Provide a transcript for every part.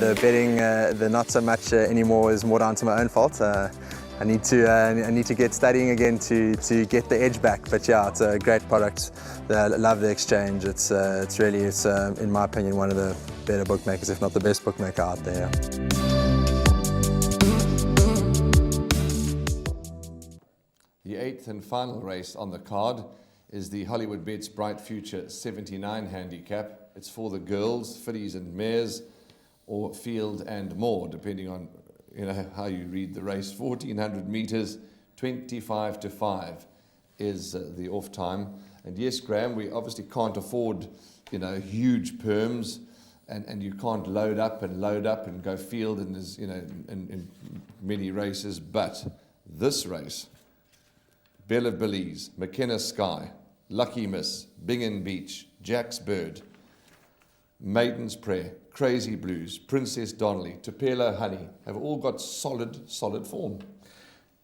the betting, the not so much anymore, is more down to my own fault. I need to get studying again to get the edge back. But yeah, it's a great product. I love the exchange. It's really, in my opinion, one of the better bookmakers, if not the best bookmaker out there. The eighth and final race on the card is the Hollywood Bets Bright Future 79 handicap. It's for the girls, fillies and mares, or field and more, depending on how you read the race. 1400 meters, 25 to 5 is the off time. And yes, Graham, we obviously can't afford huge perms, and you can't load up and go field, and there's in many races. But this race, Belle of Belize, McKenna Sky, Lucky Miss, Bingen Beach, Jack's Bird, Maiden's Prayer, Crazy Blues, Princess Donnelly, Tupelo Honey have all got solid form.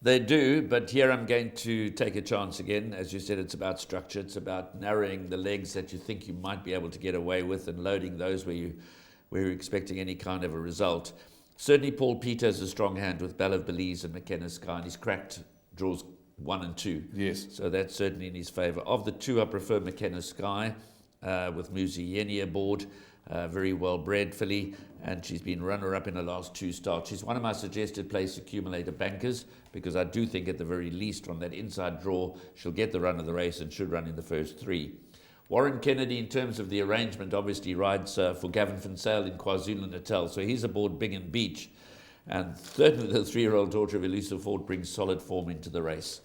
They do, but here I'm going to take a chance again. As you said, it's about structure. It's about narrowing the legs that you think you might be able to get away with and loading those where you're expecting any kind of a result. Certainly Paul Peter has a strong hand with Belle of Belize and McKenna Sky, and he's cracked draws 1 and 2. Yes. So that's certainly in his favour. Of the two, I prefer McKenna Sky with Muzi Yeni aboard. Very well bred filly, and she's been runner-up in the last 2 starts. She's one of my suggested place accumulator bankers, because I do think at the very least on that inside draw she'll get the run of the race and should run in the first 3. Warren Kennedy, in terms of the arrangement, obviously rides for Gavin Finsale in KwaZulu-Natal, so he's aboard Bingen Beach, and certainly the 3-year-old daughter of Elusive Ford brings solid form into the race.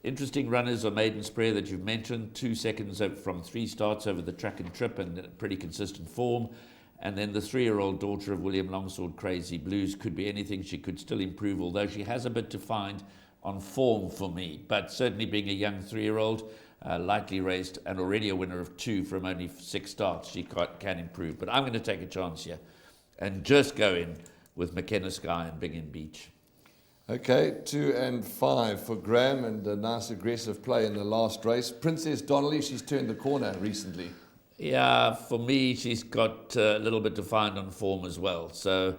Interesting runners are Maiden's Prayer that you've mentioned, 2 seconds from 3 starts over the track and trip, and pretty consistent form. And then the 3-year-old daughter of William Longsword, Crazy Blues, could be anything. She could still improve, although she has a bit to find on form for me. But certainly being a young 3-year-old, lightly raced, and already a winner of 2 from only 6 starts, she can improve. But I'm going to take a chance here and just go in with McKenna Sky and Bingen Beach. Okay, 2 and 5 for Graham, and a nice aggressive play in the last race. Princess Donnelly, she's turned the corner recently. Yeah, for me, she's got a little bit to find on form as well. So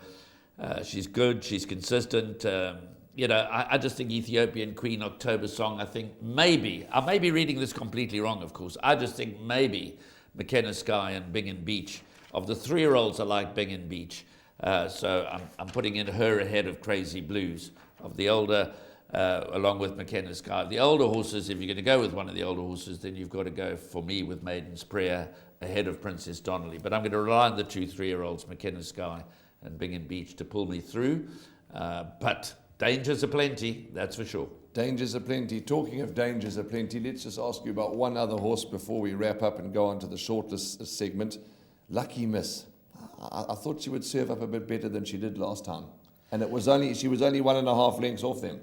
she's good, she's consistent. I just think Ethiopian Queen October Song, I may be reading this completely wrong, of course. I just think maybe McKenna Sky and Bingen Beach. Of the 3-year-olds, I like Bingen Beach. So I'm putting in her ahead of Crazy Blues. Of the older, along with McKenna Sky. The older horses, if you're going to go with one of the older horses, then you've got to go, for me, with Maiden's Prayer ahead of Princess Donnelly. But I'm going to rely on the 2 3-year-olds, McKenna Sky and Bingen Beach, to pull me through. But dangers aplenty, that's for sure. Dangers aplenty. Talking of dangers aplenty, let's just ask you about one other horse before we wrap up and go on to the shortlist segment. Lucky Miss. I thought she would serve up a bit better than she did last time. And she was only 1.5 lengths off them.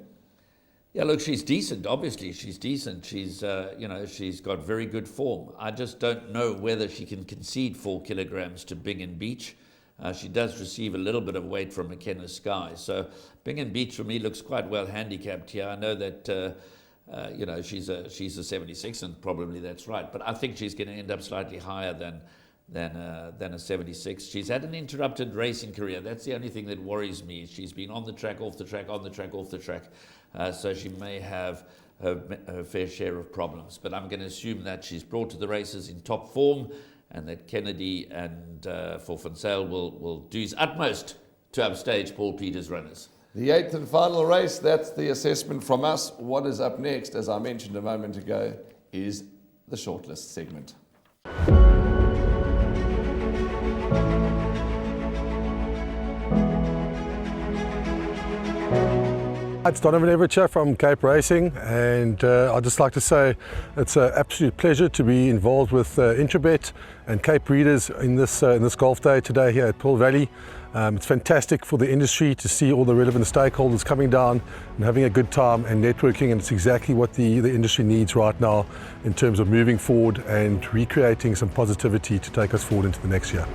Yeah, look, she's decent. Obviously, she's decent. She's got very good form. I just don't know whether she can concede 4 kilograms to Bingen Beach. She does receive a little bit of weight from McKenna Sky. So Bingen Beach for me looks quite well handicapped here. I know that she's a 76, and probably that's right. But I think she's going to end up slightly higher than a 76. She's had an interrupted racing career. That's the only thing that worries me. She's been on the track, off the track, on the track, off the track. So she may have her fair share of problems. But I'm going to assume that she's brought to the races in top form, and that Kennedy and for Finsale will do his utmost to upstage Paul Peters' runners. The 8th and final race, that's the assessment from us. What is up next, as I mentioned a moment ago, is the shortlist segment. It's Donovan Everett from Cape Racing, and I'd just like to say it's an absolute pleasure to be involved with Intrabet and Cape Breeders in this golf day today here at Pearl Valley. It's fantastic for the industry to see all the relevant stakeholders coming down and having a good time and networking, and it's exactly what the industry needs right now in terms of moving forward and recreating some positivity to take us forward into the next year.